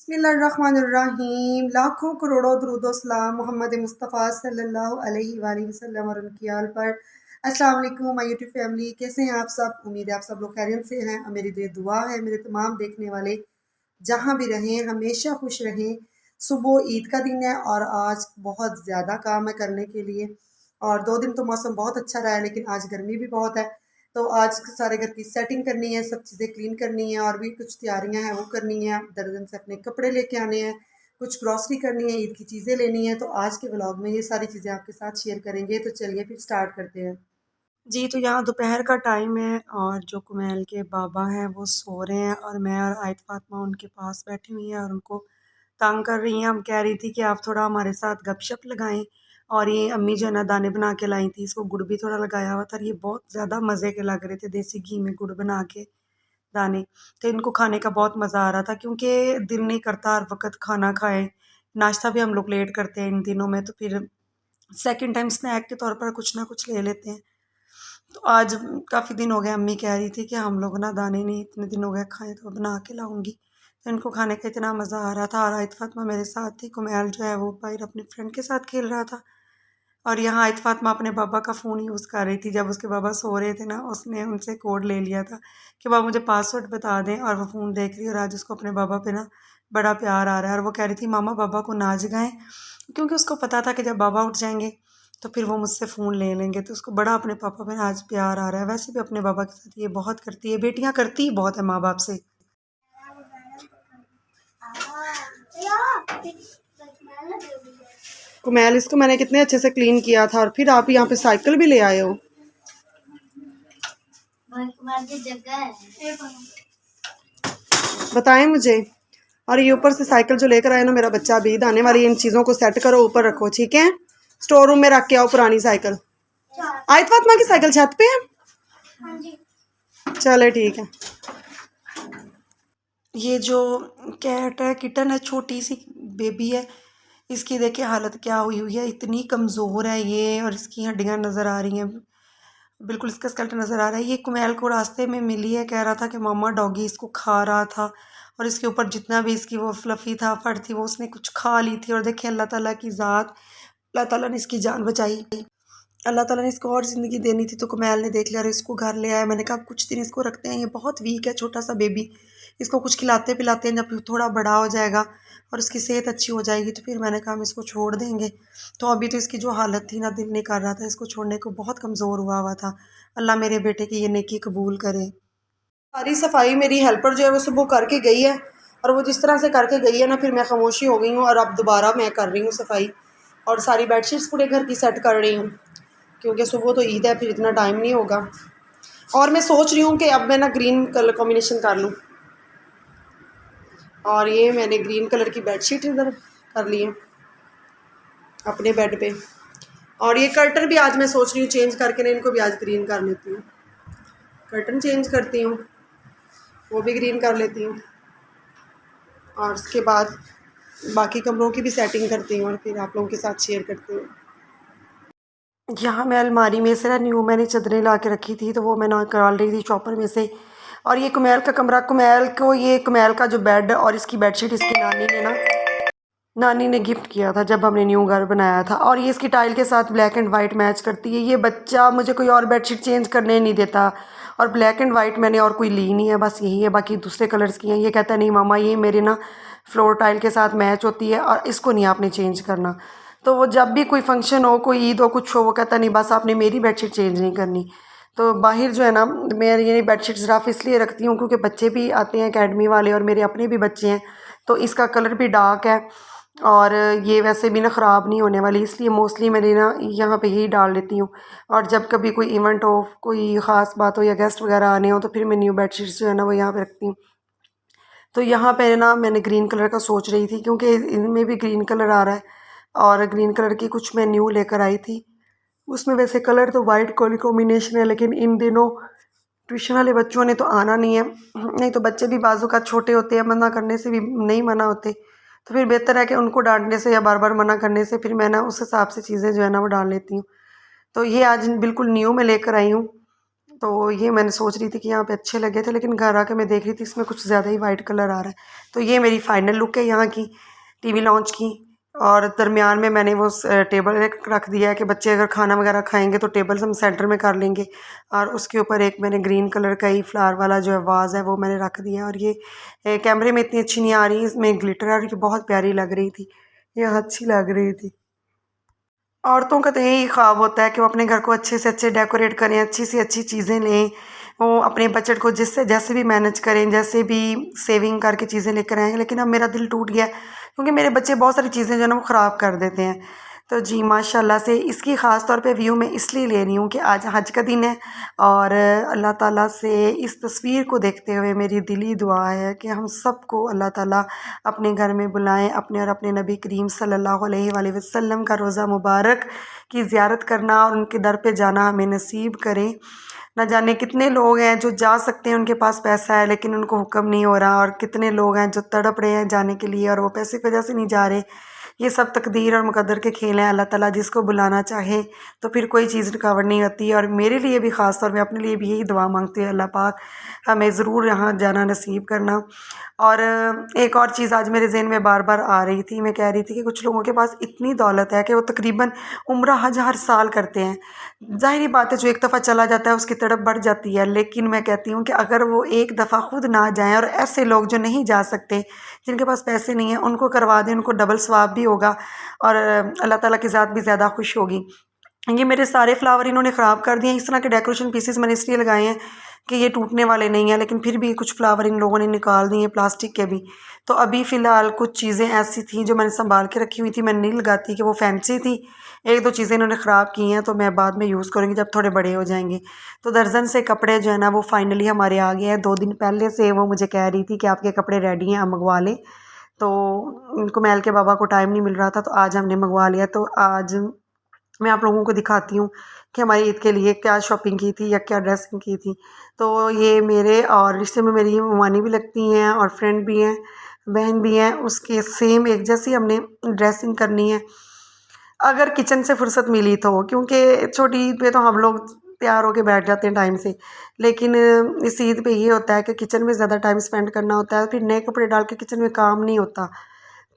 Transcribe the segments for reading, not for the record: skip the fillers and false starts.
बिस्मिल्लाहिर्रहमानिर्रहीम। लाखों करोड़ों दुरूद व सलाम मोहम्मद मुस्तफ़ा सल्लल्लाहु अलैहि वसल्लम और उनकी आल पर। अस्सलाम वालेकुम माय यूट्यूब फैमिली, कैसे हैं आप सब? उम्मीद है आप सब लोग खैरियत से हैं और मेरी दुआ है मेरे तमाम देखने वाले जहाँ भी रहें हमेशा खुश रहें। सुबह ईद का दिन है और आज बहुत ज़्यादा काम है करने के लिए। और 2 दिन तो मौसम बहुत अच्छा रहा है, लेकिन आज गर्मी भी बहुत है। तो आज सारे घर की सेटिंग करनी है, सब चीज़ें क्लीन करनी है और भी कुछ तैयारियां हैं वो करनी है। दर्जन से अपने कपड़े लेके आने हैं, कुछ ग्रॉसरी करनी है, ईद की चीज़ें लेनी है। तो आज के व्लॉग में ये सारी चीज़ें आपके साथ शेयर करेंगे। तो चलिए फिर स्टार्ट करते हैं। जी, तो यहाँ दोपहर का टाइम है और जो कुमैल के बाबा हैं वो सो रहे हैं और मैं और आयत फातिमा उनके पास बैठी हुई हैं और उनको तंग कर रही हैं। हम कह रही थी कि आप थोड़ा हमारे साथ गपशप लगाएं। और ये अम्मी जो है ना दाने बना के लाई थी, इसको गुड़ भी थोड़ा लगाया हुआ था और ये बहुत ज़्यादा मज़े के लग रहे थे, देसी घी में गुड़ बना के दाने। तो इनको खाने का बहुत मज़ा आ रहा था क्योंकि दिल नहीं करता हर वक्त खाना खाएं। नाश्ता भी हम लोग लेट करते हैं इन दिनों में, तो फिर सेकंड टाइम स्नैक के तौर पर कुछ ना कुछ ले लेते हैं। तो आज काफ़ी दिन हो गए, अम्मी कह रही थी कि हम लोग ना दाने नहीं इतने दिन हो गए खाए, तो बना के लाऊंगी। तो इनको खाने का इतना मज़ा आ रहा था और आयत फातिमा मेरे साथ थी। कुमैल जो है वो बाहर अपने फ्रेंड के साथ खेल रहा था और यहाँ आयत फातिमा अपने पापा का फ़ोन यूज़ कर रही थी। जब उसके पापा सो रहे थे ना, उसने उनसे कोड ले लिया था कि पापा मुझे पासवर्ड बता दें, और वो फ़ोन देख रही है और आज उसको अपने पापा पे ना बड़ा प्यार आ रहा है। और वो कह रही थी मामा पापा को ना जगाएं, क्योंकि उसको पता था कि जब बाबा उठ जाएंगे तो फिर वो मुझसे फ़ोन ले लेंगे। तो उसको बड़ा अपने पापा पे आज प्यार आ रहा है। वैसे भी अपने बाबा के साथ ये बहुत करती है, बेटियाँ करती ही बहुत है माँ बाप से। कुमैल, इसको मैंने कितने अच्छे से क्लीन किया था और फिर आप यहाँ पे साइकिल भी ले आए हो। बताएं मुझे। और ये ऊपर से साइकिल जो लेकर आए ना मेरा बच्चा अभी आने वाली, इन चीज़ों को सेट करो, ऊपर रखो, ठीक है? स्टोर रूम में रख के आओ पुरानी साइकिल। आयत फातिमा की साइकिल छत पे है। चले ठीक है। ये जो कैट है, किटन है, छोटी सी बेबी है, इसकी देखिए हालत क्या हुई हुई है। इतनी कमज़ोर है ये और इसकी हड्डियां नज़र आ रही हैं, बिल्कुल इसका स्केलेटन नज़र आ रहा है। ये कुमैल को रास्ते में मिली है, कह रहा था कि मामा डॉगी इसको खा रहा था और इसके ऊपर जितना भी इसकी वो फ्लफ़ी था, फर थी, वो उसने कुछ खा ली थी। और देखिए अल्लाह ताला की ज़ात, अल्लाह ताला ने इसकी जान बचाई। अल्लाह ताला ने इसको और ज़िंदगी देनी थी तो कुमैल ने देख लिया और इसको घर ले आया। मैंने कहा अब कुछ दिन इसको रखते हैं, ये बहुत वीक है, छोटा सा बेबी, इसको कुछ खिलाते पिलाते हैं, जब थोड़ा बड़ा हो जाएगा और इसकी सेहत अच्छी हो जाएगी तो फिर मैंने कहा हम इसको छोड़ देंगे। तो अभी तो इसकी जो हालत थी ना, दिल नहीं कर रहा था इसको छोड़ने को, बहुत कमज़ोर हुआ हुआ था। अल्लाह मेरे बेटे की ये नेकी कबूल करे। सारी सफाई मेरी हेल्पर जो है वो सुबह करके गई है और वो जिस तरह से करके गई है ना, फिर मैं खामोशी हो गई हूँ और अब दोबारा मैं कर रही हूँ सफाई और सारी बेडशीट्स पूरे घर की सेट कर रही हूँ, क्योंकि सुबह तो ईद है, फिर इतना टाइम नहीं होगा। और मैं सोच रही हूँ कि अब मैं ना ग्रीन कलर कॉम्बिनेशन कर लूँ। और ये मैंने ग्रीन कलर की बेडशीट इधर कर ली है अपने बेड पे। और ये कर्टन भी आज मैं सोच रही हूँ चेंज करके ना, इनको भी आज ग्रीन कर लेती हूँ। कर्टन चेंज करती हूँ, वो भी ग्रीन कर लेती हूँ और उसके बाद बाकी कमरों की भी सेटिंग करती हूँ और फिर आप लोगों के साथ शेयर करती हूँ। यहाँ मैं अलमारी में से ना न्यू मैंने चादरें ला के रखी थी, तो वो मैं निकाल रही थी चॉपर में से। और ये कुमैल का कमरा, कुमैल को ये कुमैल का जो बेड और इसकी बेडशीट इसकी नानी ने गिफ्ट किया था जब हमने न्यू घर बनाया था। और ये इसकी टाइल के साथ ब्लैक एंड वाइट मैच करती है। ये बच्चा मुझे कोई और बेडशीट चेंज करने नहीं देता और ब्लैक एंड वाइट मैंने और कोई ली नहीं है, बस यही है, बाकी दूसरे कलर्स की हैं। ये कहता है नहीं मामा ये मेरे ना फ्लोर टाइल के साथ मैच होती है और इसको नहीं आपने चेंज करना। तो वो जब भी कोई फंक्शन हो, कोई ईद हो, कुछ हो, वो कहता नहीं बस आपने मेरी बेडशीट चेंज नहीं करनी। तो बाहर जो है ना, मैं ये बेडशीट रफ इसलिए रखती हूँ क्योंकि बच्चे भी आते हैं अकेडमी वाले और मेरे अपने भी बच्चे हैं, तो इसका कलर भी डार्क है और ये वैसे भी ना ख़राब नहीं होने वाली, इसलिए मोस्टली मैं ना यहाँ पे ही डाल लेती हूँ। और जब कभी कोई इवेंट हो, कोई ख़ास बात हो या गेस्ट वगैरह आने हो, तो फिर मैं न्यू बेडशीट्स जो है ना वो यहाँ पे रखती हूँ। तो यहाँ पे ना मैंने ग्रीन कलर का सोच रही थी क्योंकि इनमें भी ग्रीन कलर आ रहा है और ग्रीन कलर की कुछ मैं न्यू लेकर आई थी। उसमें वैसे कलर तो वाइट कलर कॉम्बिनेशन है, लेकिन इन दिनों ट्यूशन वाले बच्चों ने तो आना नहीं है, नहीं तो बच्चे भी बाजू का छोटे होते हैं, मना करने से भी नहीं मना होते, तो फिर बेहतर है कि उनको डांटने से या बार बार मना करने से फिर मैं ना उस हिसाब से चीज़ें जो है ना वो डाल लेती हूँ। तो ये आज बिल्कुल न्यू में लेकर आई हूँ, तो ये मैंने सोच रही थी कि यहाँ पे अच्छे लगे थे, लेकिन घर आके मैं देख रही थी इसमें कुछ ज़्यादा ही वाइट कलर आ रहा है। तो ये मेरी फाइनल लुक है यहाँ की टीवी लॉन्च की। और दरमियान में मैंने वो टेबल रख दिया है कि बच्चे अगर खाना वगैरह खाएंगे तो टेबल हम सेंटर में कर लेंगे। और उसके ऊपर एक मैंने ग्रीन कलर का ही फ्लावर वाला जो है वाज है वो मैंने रख दिया। और ये कैमरे में इतनी अच्छी नहीं आ रही, इसमें ग्लिटर आ रही थी, बहुत प्यारी लग रही थी, ये अच्छी लग रही थी। औरतों का तो यही ख्वाब होता है कि वो अपने घर को अच्छे से अच्छे डेकोरेट करें, अच्छी से अच्छी चीज़ें लें, वो अपने बजट को जिससे जैसे भी मैनेज करें, जैसे भी सेविंग करके चीज़ें लेकर आएँ। लेकिन अब मेरा दिल टूट गया क्योंकि मेरे बच्चे बहुत सारी चीज़ें जो है ना वो ख़राब कर देते हैं। तो जी माशाल्लाह से इसकी ख़ास तौर पे व्यू मैं इसलिए ले रही हूँ कि आज हज का दिन है और अल्लाह ताला से इस तस्वीर को देखते हुए मेरी दिली दुआ है कि हम सबको अल्लाह ताला अपने घर में बुलाएं, अपने और अपने नबी करीम सल्लल्लाहु अलैहि वसल्लम का रोज़ा मुबारक की ज़ियारत करना और उनके दर पे जाना हमें नसीब करें। ना जाने कितने लोग हैं जो जा सकते हैं, उनके पास पैसा है लेकिन उनको हुक्म नहीं हो रहा, और कितने लोग हैं जो तड़प रहे हैं जाने के लिए और वो पैसे की वजह से नहीं जा रहे। ये सब तकदीर और मुकद्दर के खेल हैं। अल्लाह ताला जिसको बुलाना चाहे तो फिर कोई चीज़ रुकावट नहीं होती। और मेरे लिए भी ख़ास तौर पे अपने लिए भी यही दुआ मांगती हूँ, अल्लाह पाक हमें ज़रूर यहाँ जाना नसीब करना। और एक और चीज़ आज मेरे ज़हन में बार बार आ रही थी, मैं कह रही थी कि कुछ लोगों के पास इतनी दौलत है कि वो तकरीबन उम्रा हज हर साल करते हैं। ज़ाहिर बात है जो एक दफ़ा चला जाता है उसकी तड़प बढ़ जाती है, लेकिन मैं कहती हूँ कि अगर वो एक दफ़ा खुद ना जाएं और ऐसे लोग जो नहीं जा सकते, जिनके पास पैसे नहीं हैं, उनको करवा दें, उनको डबल सवाब भी होगा और अल्लाह ताला की ज़ात भी ज़्यादा खुश होगी। ये मेरे सारे फ्लावर इन्होंने ख़राब कर दिए हैं। इस तरह के डेकोरेशन पीसेस मैंने इसलिए लगाए हैं कि ये टूटने वाले नहीं हैं, लेकिन फिर भी कुछ फ्लावर इन लोगों ने निकाल दिए प्लास्टिक के भी। तो अभी फ़िलहाल कुछ चीज़ें ऐसी थी जो मैंने संभाल के रखी हुई थी, मैं नहीं लगाती कि वो फैंसी थी। एक दो चीज़ें इन्होंने ख़राब की हैं तो मैं बाद में यूज़ करूँगी जब थोड़े बड़े हो जाएंगे। तो दर्जन से कपड़े जो है ना वो फाइनली हमारे आ गए हैं। 2 दिन पहले से वो मुझे कह रही थी कि आपके कपड़े रेडी हैं, आप मंगवा लें। तो उनको मैल के बाबा को टाइम नहीं मिल रहा था तो आज हमने मंगवा लिया। तो आज मैं आप लोगों को दिखाती हूँ कि हमारी ईद के लिए क्या शॉपिंग की थी या क्या ड्रेसिंग की थी। तो ये मेरे और रिश्ते में मेरी मानी भी लगती हैं और फ्रेंड भी हैं, बहन भी हैं, उसके सेम एक जैसी हमने ड्रेसिंग करनी है अगर किचन से फुर्सत मिली तो। क्योंकि छोटी ईद पे तो हम लोग तैयार होके बैठ जाते हैं टाइम से, लेकिन इस ईद पे ये होता है कि किचन में ज़्यादा टाइम स्पेंड करना होता है, फिर नए कपड़े डाल के किचन में काम नहीं होता।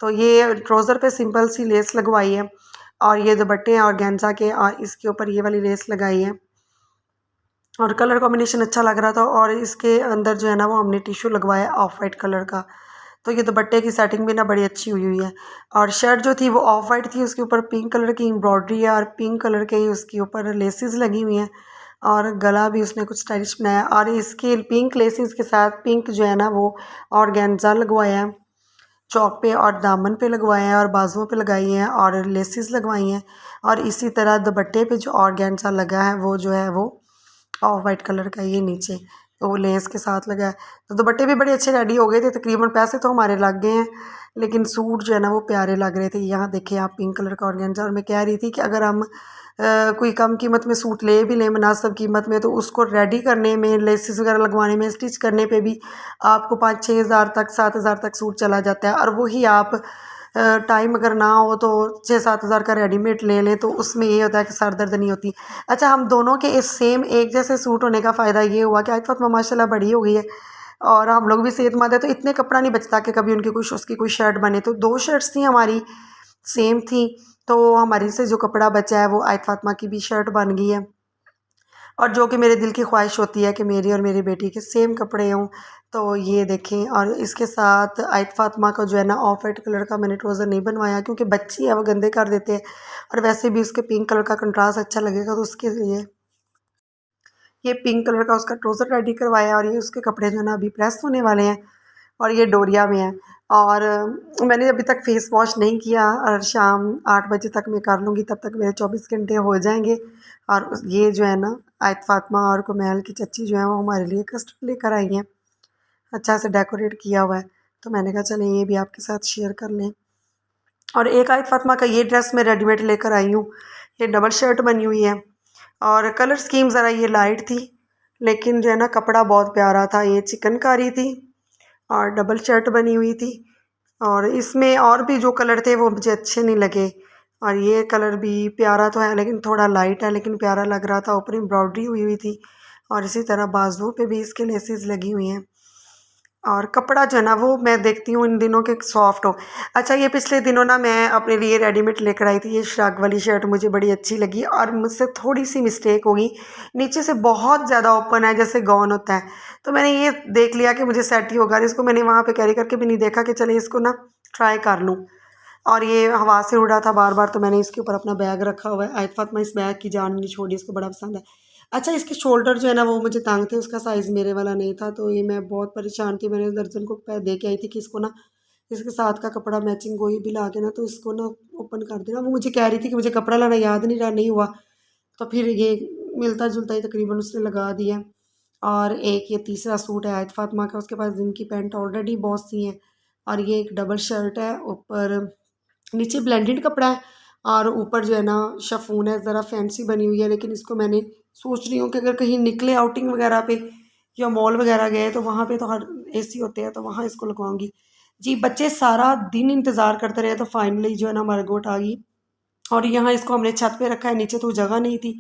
तो ये ट्राउज़र पे सिंपल सी लेस लगवाई है और ये दुपट्टे हैं ऑर्गेन्जा के और इसके ऊपर ये वाली लेस लगाई है और कलर कॉम्बिनेशन अच्छा लग रहा था। और इसके अंदर जो है ना वो हमने टिश्यू लगवाया ऑफ वाइट कलर का। तो ये दुपट्टे की सेटिंग भी ना बड़ी अच्छी हुई हुई है। और शर्ट जो थी वो ऑफ वाइट थी, उसके ऊपर पिंक कलर की एम्ब्रॉयडरी है और पिंक कलर के ही उसके ऊपर लेसेस लगी हुई हैं और गला भी उसने कुछ स्टाइलिश बनाया। और इसके पिंक लेसेस के साथ पिंक जो है ना वो ऑर्गेन्जा लगवाया है चौक पे और दामन पे लगवाए हैं और बाजुओं पे लगाई हैं और लेसेस लगवाई हैं। और इसी तरह दुपट्टे पे जो ऑर्गेन्जा लगा है वो जो है वो ऑफ वाइट कलर का ये नीचे तो वो लेस के साथ लगा है। तो दुपट्टे भी बड़े अच्छे रेडी हो गए थे, तकरीबन पैसे तो हमारे लग गए हैं लेकिन सूट जो है ना वो प्यारे लग रहे थे। यहाँ देखिए आप पिंक कलर का ऑर्गेन्जा। और मैं कह रही थी कि अगर हम कोई कम कीमत में सूट ले भी लें मुनासिब कीमत में तो उसको रेडी करने में, लेसेस वगैरह लगवाने में, स्टिच करने पे भी आपको 5-6 हज़ार तक 7 हज़ार तक सूट चला जाता है। और वही आप टाइम अगर ना हो तो 6-7 हज़ार का रेडीमेड ले लें तो उसमें ये होता है कि सर दर्द नहीं होती। अच्छा, हम दोनों के इस सेम एक जैसे सूट होने का फ़ायदा ये हुआ कि आज फातिमा माशाल्लाह बड़ी हो गई है और हम लोग भी सेहतमंद है, तो इतने कपड़ा नहीं बचता कि कभी उनकी कुछ उसकी कोई शर्ट बने। तो 2 शर्ट्स थी हमारी, सेम थी, तो हमारी से जो कपड़ा बचा है वो आयत फातिमा की भी शर्ट बन गई है। और जो कि मेरे दिल की ख्वाहिश होती है कि मेरी और मेरी बेटी के सेम कपड़े हों। तो ये देखें। और इसके साथ आयत फातिमा का जो है ना ऑफ वाइट कलर का मैंने ट्राउज़र नहीं बनवाया क्योंकि बच्ची है वो गंदे कर देते हैं और वैसे भी उसके पिंक कलर का कंट्रास्ट अच्छा लगेगा, तो उसके लिए ये पिंक कलर का उसका ट्राउज़र रेडी करवाया। और ये उसके कपड़े जो है ना अभी प्रेस होने वाले हैं और ये डोरिया में है। और मैंने अभी तक फ़ेस वॉश नहीं किया और शाम 8 बजे तक मैं कर लूँगी, तब तक मेरे 24 घंटे हो जाएंगे। और ये जो है ना आयत फातिमा और कुमैल की चच्ची जो है वो हमारे लिए कस्टर्ड लेकर आई हैं, अच्छा से डेकोरेट किया हुआ है। तो मैंने कहा चलें ये भी आपके साथ शेयर कर लें। और एक आयत फातिमा का ये ड्रेस मैं रेडीमेड लेकर आई हूँ, ये डबल शर्ट बनी हुई है और कलर स्कीम ज़रा ये लाइट थी लेकिन जो है ना कपड़ा बहुत प्यारा था। ये चिकनकारी थी और डबल शर्ट बनी हुई थी और इसमें और भी जो कलर थे वो मुझे अच्छे नहीं लगे। और ये कलर भी प्यारा तो है लेकिन थोड़ा लाइट है, लेकिन प्यारा लग रहा था, ऊपर एम्ब्रॉयडरी हुई हुई थी और इसी तरह बाजू पे भी इसके लेसेस लगी हुई हैं। और कपड़ा जो है ना वो मैं देखती हूँ इन दिनों के सॉफ्ट हो। अच्छा, ये पिछले दिनों ना मैं अपने लिए रेडीमेड लेकर आई थी, ये श्रग वाली शर्ट मुझे बड़ी अच्छी लगी और मुझसे थोड़ी सी मिस्टेक हो गई, नीचे से बहुत ज़्यादा ओपन है जैसे गॉन होता है। तो मैंने ये देख लिया कि मुझे सेट ही होगा, इसको मैंने वहाँ पे कैरी करके भी नहीं देखा कि चले इसको ना ट्राई कर लूँ। और ये हवा से उड़ा था बार बार, तो मैंने इसके ऊपर अपना बैग रखा हुआ है। आयत फातिमा इस बैग की जान नहीं छोड़ी, इसको बड़ा पसंद है। अच्छा, इसके शोल्डर जो है ना वो मुझे तंग थे, उसका साइज़ मेरे वाला नहीं था, तो ये मैं बहुत परेशान थी। मैंने दर्जन को दे के आई थी कि इसको ना इसके साथ का कपड़ा मैचिंग कोई भी ला के ना तो इसको ना ओपन कर देना। वो मुझे कह रही थी कि मुझे कपड़ा लाना याद नहीं रहा, नहीं हुआ। तो फिर ये मिलता जुलता ही तकरीबन उसने लगा दिया। और एक ये तीसरा सूट है आयत फातिमा का, उसके पास जिनकी पैंट ऑलरेडी बहुत सी हैं। और ये एक डबल शर्ट है, ऊपर नीचे ब्लेंडेड कपड़ा है और ऊपर जो है ना शिफॉन है, ज़रा फैंसी बनी हुई है। लेकिन इसको मैंने सोच रही हूँ कि अगर कहीं निकले आउटिंग वगैरह पे या मॉल वगैरह गए तो वहाँ पे तो हर एसी होते हैं, तो वहाँ इसको लगवाऊंगी। जी, बच्चे सारा दिन इंतज़ार करते रहे तो फाइनली जो है ना हमारे गोट आ गई। और यहाँ इसको हमने छत पे रखा है, नीचे तो जगह नहीं थी।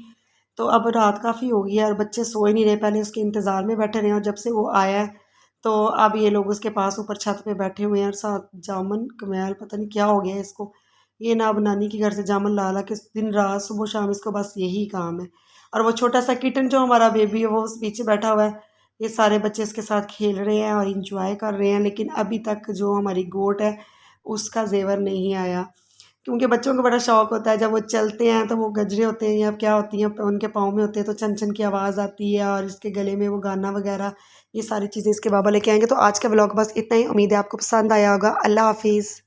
तो अब रात काफ़ी हो गई है और बच्चे सोए नहीं रहे, पहले उसके इंतज़ार में बैठे रहे और जब से वो आया है तो अब ये लोग उसके पास ऊपर छत पे बैठे हुए हैं। और साथ जामुन कमैल पता नहीं क्या हो गया है इसको, ये ना अब नानी के घर से जामुन ला ला के दिन रात सुबह शाम इसको बस यही काम है। और वो छोटा सा किटन जो हमारा बेबी है वो उस पीछे बैठा हुआ है। ये सारे बच्चे इसके साथ खेल रहे हैं और इंजॉय कर रहे हैं, लेकिन अभी तक जो हमारी गोट है उसका जेवर नहीं आया। क्योंकि बच्चों को बड़ा शौक होता है, जब वो चलते हैं तो वो गजरे होते हैं या क्या होती हैं उनके पाँव में होते हैं, तो छन छन की आवाज़ आती है और इसके गले में वो गाना वगैरह, ये सारी चीज़ें इसके बाबा लेके आएंगे। तो आज का व्लॉग बस इतना ही, उम्मीद है आपको पसंद आया होगा। अल्लाह हाफिज़।